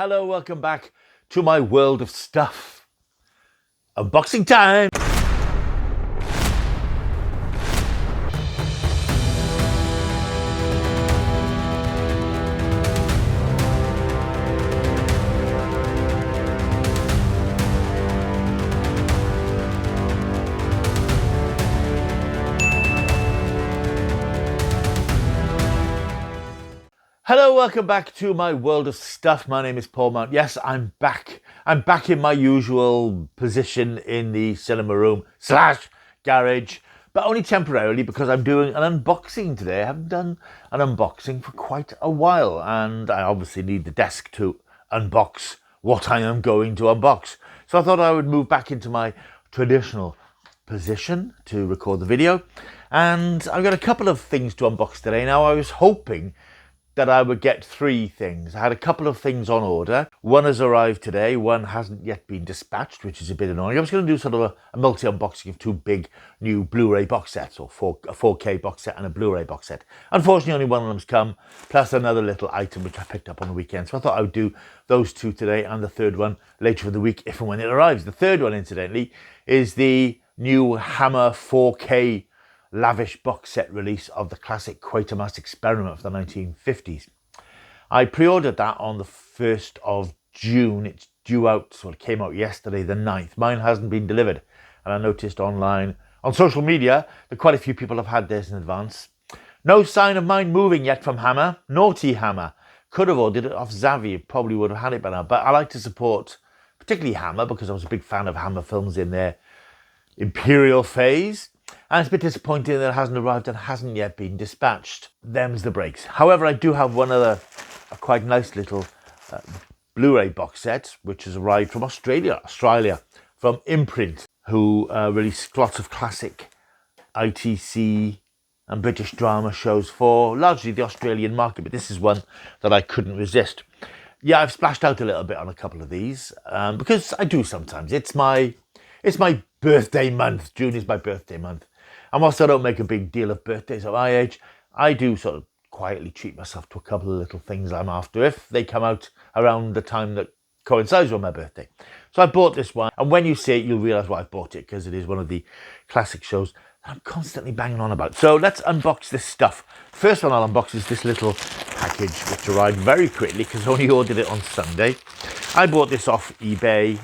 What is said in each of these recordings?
Hello, welcome back to my world of stuff. Unboxing time! Hello, welcome back to my world of stuff. My name is Paul Mount. Yes, I'm back. I'm back in my usual position in the cinema room / garage, but only temporarily because I'm doing an unboxing today. I haven't done an unboxing for quite a while, and I obviously need the desk to unbox what I am going to unbox. So I thought I would move back into my traditional position to record the video, and I've got a couple of things to unbox today. Now, I was hoping that I would get 3 things. I had a couple of things on order. One has arrived today, one hasn't yet been dispatched, which is a bit annoying. I was going to do sort of a multi-unboxing of 2 big new Blu-ray box sets, or a 4K box set and a Blu-ray box set. Unfortunately, only one of them's come, plus another little item which I picked up on the weekend. So I thought I would do those 2 today, and the third one later in the week, if and when it arrives. The third one, incidentally, is the new Hammer 4K lavish box set release of the classic Quatermass Experiment from the 1950s. I pre-ordered that on the 1st of June. It's due out, so it came out yesterday, the 9th. Mine hasn't been delivered, and I noticed online, on social media, that quite a few people have had theirs in advance. No sign of mine moving yet from Hammer. Naughty Hammer. Could have ordered it off Zavvi, probably would have had it by now, but I like to support particularly Hammer because I was a big fan of Hammer films in their Imperial phase. And it's a bit disappointing that it hasn't arrived and hasn't yet been dispatched. Them's the breaks. However, I do have one other a quite nice little Blu-ray box set, which has arrived from Australia, from Imprint, who released lots of classic ITC and British drama shows for largely the Australian market. But this is one that I couldn't resist. Yeah, I've splashed out a little bit on a couple of these because I do sometimes. It's my birthday month. June is my birthday month. And whilst I don't make a big deal of birthdays at my age, I do sort of quietly treat myself to a couple of little things I'm after if they come out around the time that coincides with my birthday. So I bought this one, and when you see it, you'll realise why I bought it, because it is one of the classic shows that I'm constantly banging on about. So let's unbox this stuff. First one I'll unbox is this little package, which arrived very quickly because I only ordered it on Sunday. I bought this off eBay.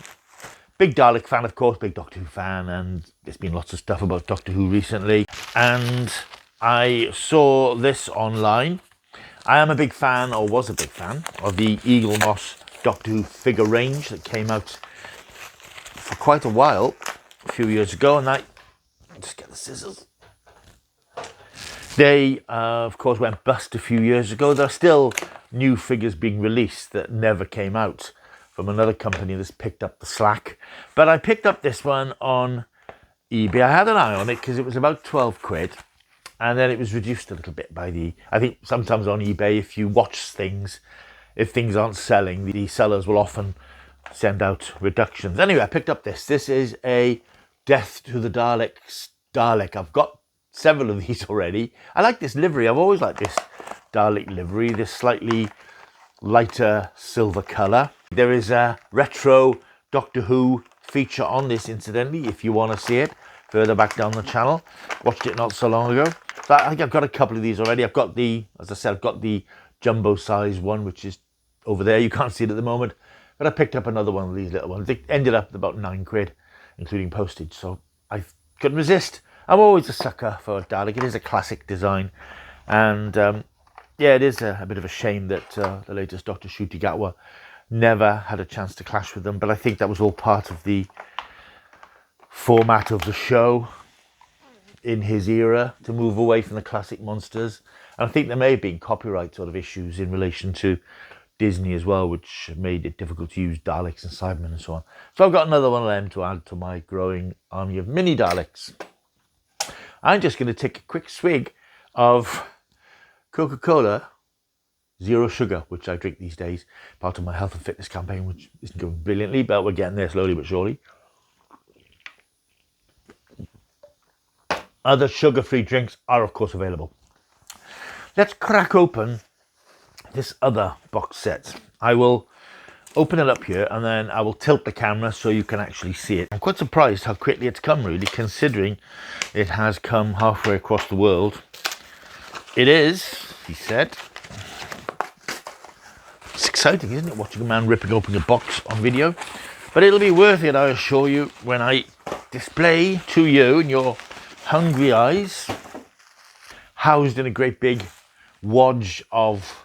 Big Dalek fan, of course, big Doctor Who fan, and there's been lots of stuff about Doctor Who recently. And I saw this online. I am a big fan, or was a big fan, of the Eagle Moss Doctor Who figure range that came out for quite a while, a few years ago, and just get the scissors. They, of course, went bust a few years ago. There are still new figures being released that never came out from another company that's picked up the slack. But I picked up this one on eBay. I had an eye on it because it was about 12 quid. And then it was reduced a little bit by I think sometimes on eBay, if you watch things, if things aren't selling, the sellers will often send out reductions. Anyway, I picked up this. This is a Death to the Daleks Dalek. I've got several of these already. I like this livery. I've always liked this Dalek livery, this slightly lighter silver colour. There is a retro Doctor Who feature on this, incidentally, if you want to see it further back down the channel. Watched it not so long ago. So I think I've got a couple of these already. I've got as I said, I've got the jumbo size one, which is over there. You can't see it at the moment. But I picked up another one of these little ones. They ended up about 9 quid, including postage. So I couldn't resist. I'm always a sucker for Dalek. It is a classic design. And yeah, it is a bit of a shame that the latest Dr. Ncuti Gatwa never had a chance to clash with them, but I think that was all part of the format of the show in his era, to move away from the classic monsters. And I think there may have been copyright sort of issues in relation to Disney as well, which made it difficult to use Daleks and Cybermen and so on. So I've got another one of them to add to my growing army of mini Daleks. I'm just going to take a quick swig of Coca-Cola Zero Sugar, which I drink these days, part of my health and fitness campaign, which isn't going brilliantly, but we're getting there slowly but surely. Other sugar-free drinks are, of course, available. Let's crack open this other box set. I will open it up here and then I will tilt the camera so you can actually see it. I'm quite surprised how quickly it's come, really, considering it has come halfway across the world. It is, he said. It's exciting, isn't it, watching a man ripping open a box on video? But it'll be worth it, I assure you, when I display to you and your hungry eyes, housed in a great big wadge of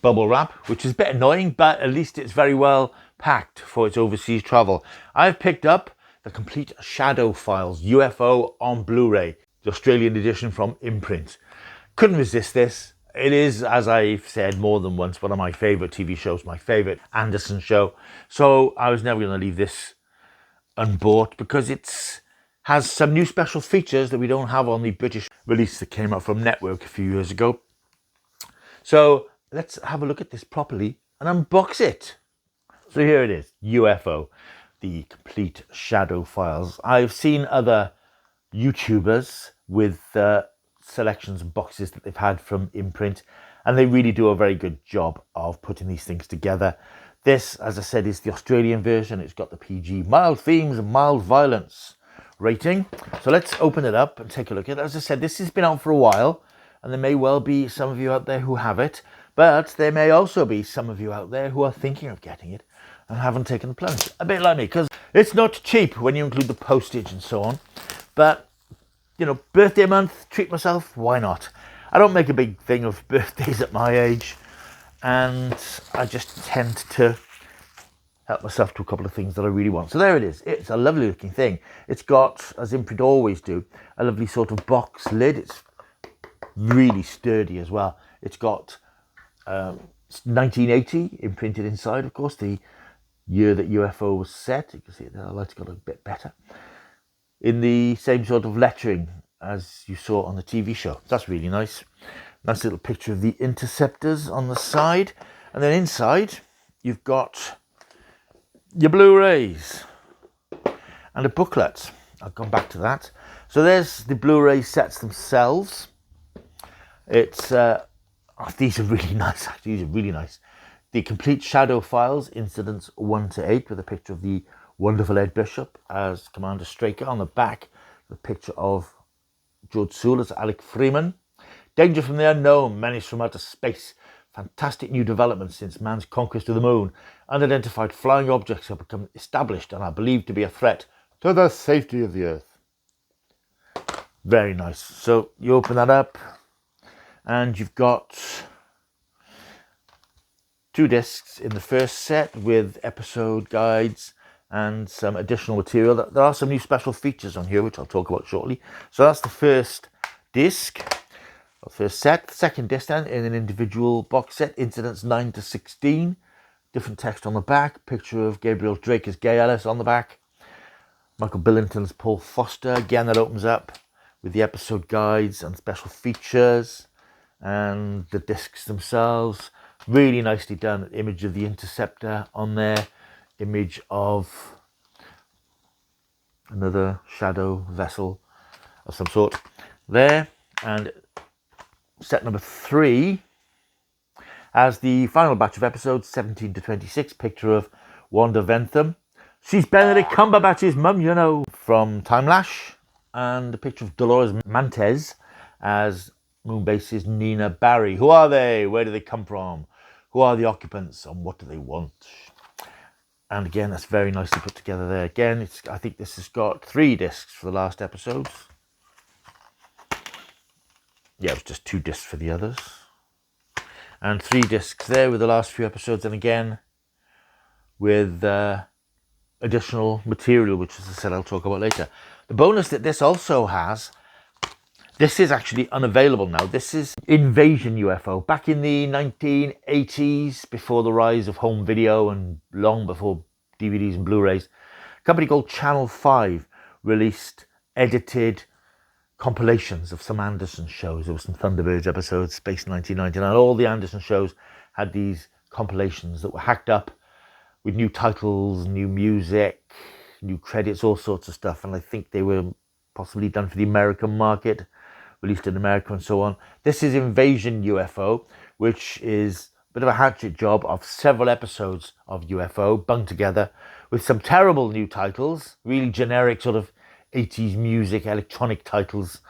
bubble wrap, which is a bit annoying, but at least it's very well packed for its overseas travel. I've picked up the Complete Shadow Files UFO on Blu-ray, the Australian edition from Imprint. Couldn't resist this. It is, as I've said more than once, one of my favourite TV shows, my favourite Anderson show. So I was never going to leave this unbought because it has some new special features that we don't have on the British release that came out from Network a few years ago. So let's have a look at this properly and unbox it. So here it is, UFO, the Complete Shadow Files. I've seen other YouTubers with selections and boxes that they've had from Imprint, and they really do a very good job of putting these things together. This, as I said, is the Australian version. It's got the PG mild themes and mild violence rating. So let's open it up and take a look at it. As I said, this has been out for a while, and there may well be some of you out there who have it, but there may also be some of you out there who are thinking of getting it and haven't taken the plunge. A bit like me, because it's not cheap when you include the postage and so on. But you know, birthday month, treat myself, why not? I don't make a big thing of birthdays at my age, and I just tend to help myself to a couple of things that I really want. So there it is. It's a lovely looking thing. It's got, as Imprint always do, a lovely sort of box lid. It's really sturdy as well. It's got 1980 imprinted inside, of course, the year that UFO was set. You can see it there, the light's got a bit better. In the same sort of lettering as you saw on the TV show. That's really nice. Nice little picture of the interceptors on the side. And then inside, you've got your Blu-rays and a booklet. I'll come back to that. So there's the Blu-ray sets themselves. It's these are really nice, actually. These are really nice. The Complete Shadow Files, Incidents 1 to 8, with a picture of the wonderful Ed Bishop as Commander Straker. On the back, the picture of George Sewell as Alec Freeman. Danger from the Unknown, Menace from Outer Space. Fantastic new developments since man's conquest of the moon. Unidentified flying objects have become established and are believed to be a threat to the safety of the Earth. Very nice. So you open that up and you've got 2 discs in the first set with episode guides and some additional material. There are some new special features on here, which I'll talk about shortly. So that's the first disc, or first set. The second disc then in an individual box set, Incidents 9 to 16. Different text on the back, picture of Gabriel Drake as Gay Ellis on the back. Michael Billington as Paul Foster. Again, that opens up with the episode guides and special features and the discs themselves. Really nicely done. Image of the interceptor on there. Image of another shadow vessel of some sort there. And set number 3 as the final batch of episodes 17 to 26. Picture of Wanda Ventham. She's Benedict Cumberbatch's mum, you know, from Timelash. And a picture of Dolores Mantes as Moonbase's Nina Barry. Who are they? Where do they come from? Who are the occupants and what do they want? And again, that's very nicely put together there. Again, I think this has got 3 discs for the last episodes. Yeah, it was just 2 discs for the others. And 3 discs there with the last few episodes. And again, with additional material, which, as I said, I'll talk about later. The bonus that this also has, this is actually unavailable now. This is Invasion UFO. Back in the 1980s, before the rise of home video and long before DVDs and Blu-rays, a company called Channel 5 released edited compilations of some Anderson shows. There were some Thunderbirds episodes, Space 1999. All the Anderson shows had these compilations that were hacked up with new titles, new music, new credits, all sorts of stuff. And I think they were possibly done for the American market, released in America and so on. This is Invasion UFO, which is bit of a hatchet job of several episodes of UFO bunged together with some terrible new titles, really generic sort of 80s music, electronic titles.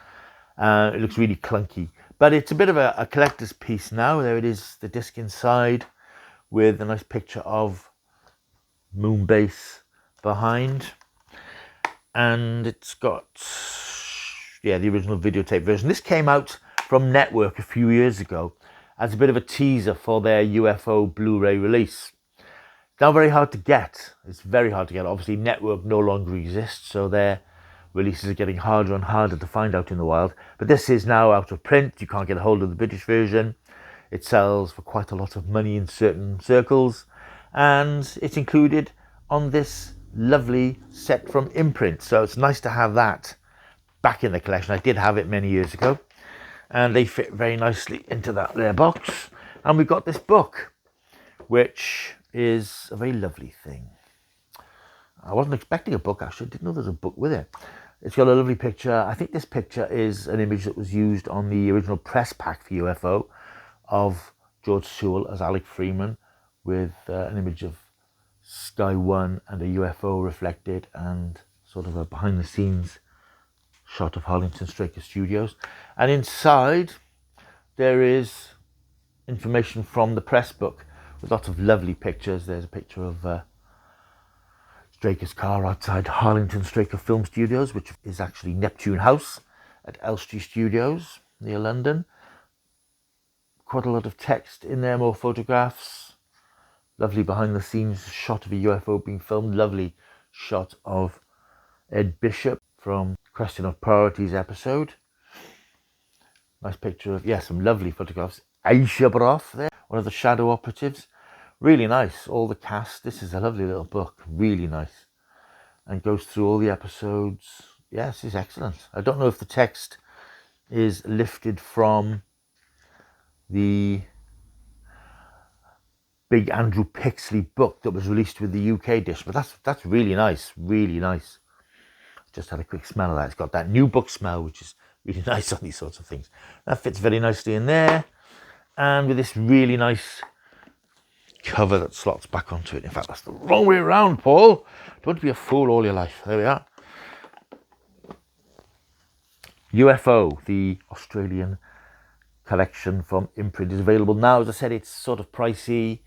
It looks really clunky, but it's a bit of a collector's piece now. There it is, the disc inside with a nice picture of moon base behind. And it's got, yeah, the original videotape version. This came out from Network a few years ago as a bit of a teaser for their UFO Blu-ray release. Now very hard to get. It's very hard to get. Obviously, Network no longer exists, so their releases are getting harder and harder to find out in the wild. But this is now out of print. You can't get a hold of the British version. It sells for quite a lot of money in certain circles. And it's included on this lovely set from Imprint. So it's nice to have that back in the collection. I did have it many years ago. And they fit very nicely into that there box. And we've got this book, which is a very lovely thing. I wasn't expecting a book, actually. I didn't know there was a book with it. It's got a lovely picture. I think this picture is an image that was used on the original press pack for UFO of George Sewell as Alec Freeman, with an image of Sky One and a UFO reflected, and sort of a behind the scenes shot of Harlington Straker Studios. And inside there is information from the press book with lots of lovely pictures. There's a picture of Straker's car outside Harlington Straker Film Studios, which is actually Neptune House at Elstree Studios near London. Quite a lot of text in there, more photographs. Lovely behind the scenes shot of a UFO being filmed. Lovely shot of Ed Bishop from Question of Priorities episode. Nice picture of, yeah, some lovely photographs. Aisha Broff there, one of the shadow operatives. Really nice, all the cast. This is a lovely little book, really nice. And goes through all the episodes. Yes, it's excellent. I don't know if the text is lifted from the big Andrew Pixley book that was released with the UK disc, but that's really nice, really nice. Just had a quick smell of that. It's got that new book smell, which is really nice on these sorts of things. That fits very nicely in there. And with this really nice cover that slots back onto it. In fact, that's the wrong way around, Paul. Don't be a fool all your life. There we are. UFO, the Australian collection from Imprint, is available now. As I said, it's sort of pricey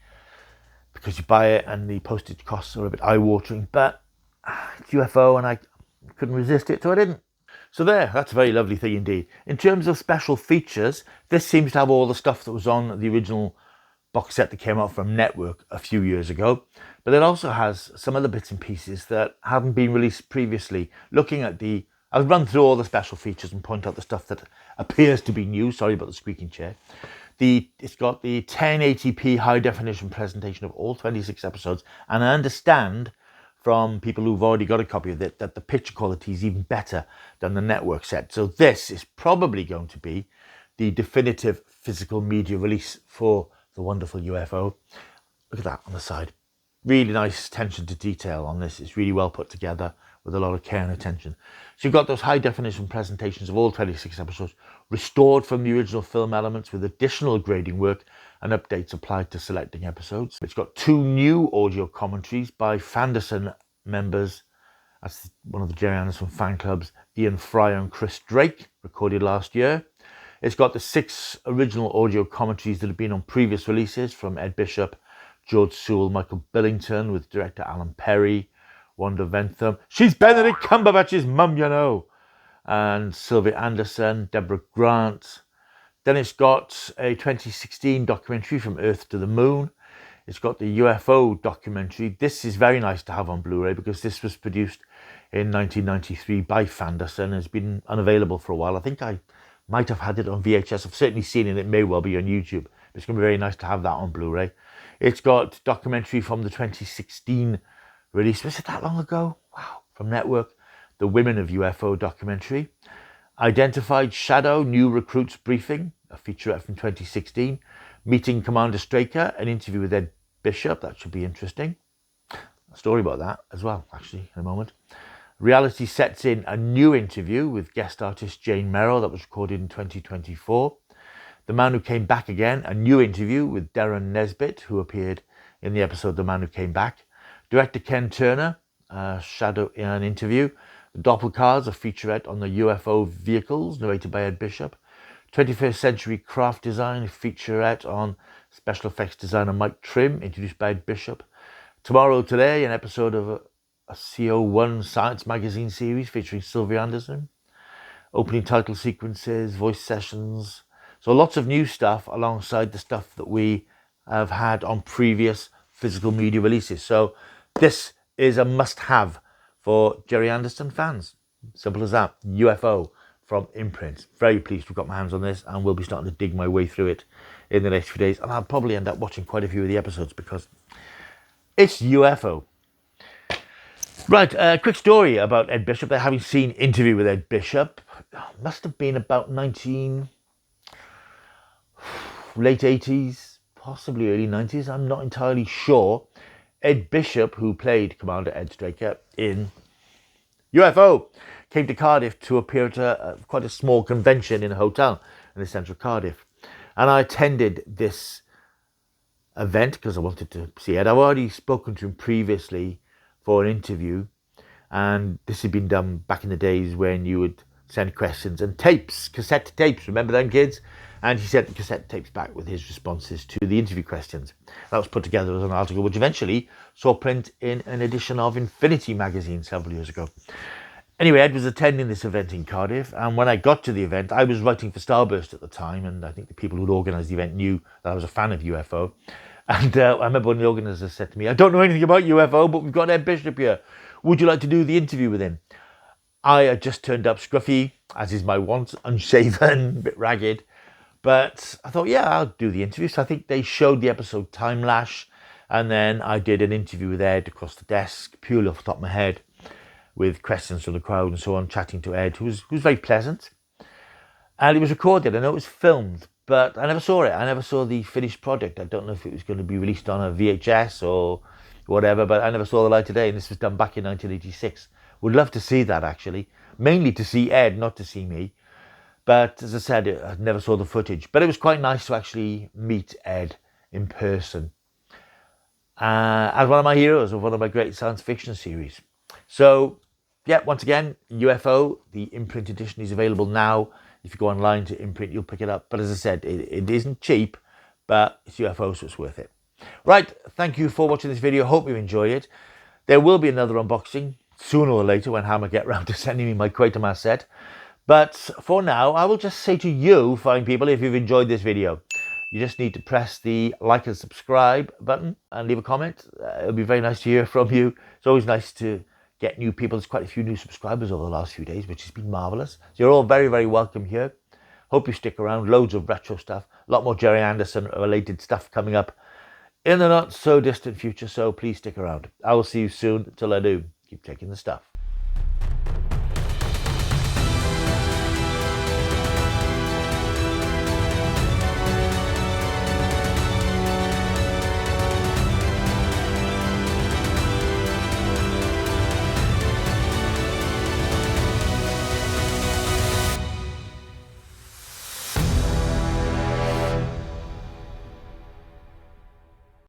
because you buy it and the postage costs are a bit eye-watering, but it's UFO and I couldn't resist it, so I didn't. So there, that's a very lovely thing indeed. In terms of special features, this seems to have all the stuff that was on the original box set that came out from Network a few years ago, but it also has some other bits and pieces that haven't been released previously. Looking at I'll run through all the special features and point out the stuff that appears to be new. Sorry about the squeaking chair. It's got the 1080p high definition presentation of all 26 episodes, and I understand from people who've already got a copy of it that the picture quality is even better than the Network set. So this is probably going to be the definitive physical media release for the wonderful UFO. Look at that on the side. Really nice attention to detail on this. It's really well put together with a lot of care and attention. So you've got those high definition presentations of all 26 episodes restored from the original film elements with additional grading work and updates applied to selecting episodes. It's got 2 new audio commentaries by Fanderson members. That's one of the Jerry Anderson fan clubs, Ian Fry and Chris Drake, recorded last year. It's got the 6 original audio commentaries that have been on previous releases from Ed Bishop, George Sewell, Michael Billington, with director Alan Perry, Wanda Ventham. She's Benedict Cumberbatch's mum, you know. And Sylvia Anderson, Deborah Grant. Then it's got a 2016 documentary From Earth to the Moon. It's got the UFO documentary. This is very nice to have on Blu-ray because this was produced in 1993 by Fanderson and has been unavailable for a while. I think I might have had it on VHS. I've certainly seen it. It may well be on YouTube. But it's going to be very nice to have that on Blu-ray. It's got documentary from the 2016 release. Was it that long ago? Wow. From Network. The Women of UFO documentary. Identified Shadow, New Recruits Briefing, a featurette from 2016. Meeting Commander Straker, an interview with Ed Bishop. That should be interesting. A story about that as well, actually, in a moment. Reality Sets In, a new interview with guest artist Jane Merrill that was recorded in 2024. The Man Who Came Back Again, a new interview with Darren Nesbitt, who appeared in the episode The Man Who Came Back. Director Ken Turner, shadow in an interview. The Doppelcars, a featurette on the UFO vehicles, narrated by Ed Bishop. 21st Century Craft Design, a featurette on special effects designer Mike Trim, introduced by Ed Bishop. Tomorrow Today, an episode of a CO1 Science Magazine series featuring Sylvia Anderson. Opening title sequences, voice sessions. So lots of new stuff alongside the stuff that we have had on previous physical media releases. So this is a must-have for Gerry Anderson fans. Simple as that. UFO from Imprint. Very pleased we've got my hands on this, and we'll be starting to dig my way through it in the next few days. And I'll probably end up watching quite a few of the episodes because it's UFO. Right, a quick story about Ed Bishop. They're having seen interview with Ed Bishop. Must have been about late 80s, possibly early 90s. I'm not entirely sure. Ed Bishop, who played Commander Ed Straker in UFO, came to Cardiff to appear at quite a small convention in a hotel in the centre of Cardiff. And I attended this event because I wanted to see Ed. I've already spoken to him previously for an interview, and this had been done back in the days when you would send questions and tapes, cassette tapes. Remember them, kids? And he sent the cassette tapes back with his responses to the interview questions. That was put together as an article, which eventually saw print in an edition of Infinity magazine several years ago. Anyway, Ed was attending this event in Cardiff, and when I got to the event, I was writing for Starburst at the time, and I think the people who'd organised the event knew that I was a fan of UFO. And I remember when the organiser said to me, "I don't know anything about UFO, but we've got Ed Bishop here. Would you like to do the interview with him?" I had just turned up scruffy, as is my wont, unshaven, a bit ragged. But I thought, yeah, I'll do the interview. So I think they showed the episode Time Lash, and then I did an interview with Ed across the desk, purely off the top of my head, with questions from the crowd and so on, chatting to Ed, who was very pleasant. And it was recorded. I know it was filmed, but I never saw it. I never saw the finished product. I don't know if it was going to be released on a VHS or whatever, but I never saw the light of day, and this was done back in 1986. Would love to see that, actually. Mainly to see Ed, not to see me. But as I said, I never saw the footage. But it was quite nice to actually meet Ed in person as one of my heroes of one of my great science fiction series. So, yeah, once again, UFO, the Imprint edition is available now. If you go online to Imprint, you'll pick it up. But as I said, it isn't cheap, but it's UFO, so it's worth it. Right, thank you for watching this video. Hope you enjoyed it. There will be another unboxing sooner or later when Hammer get round to sending me my Quatermass set. But for now, I will just say to you, fine people, if you've enjoyed this video, you just need to press the like and subscribe button and leave a comment. It'll be very nice to hear from you. It's always nice to get new people. There's quite a few new subscribers over the last few days, which has been marvellous. So you're all very, very welcome here. Hope you stick around. Loads of retro stuff. A lot more Gerry Anderson related stuff coming up in the not so distant future. So please stick around. I will see you soon. Till I do, keep taking the stuff.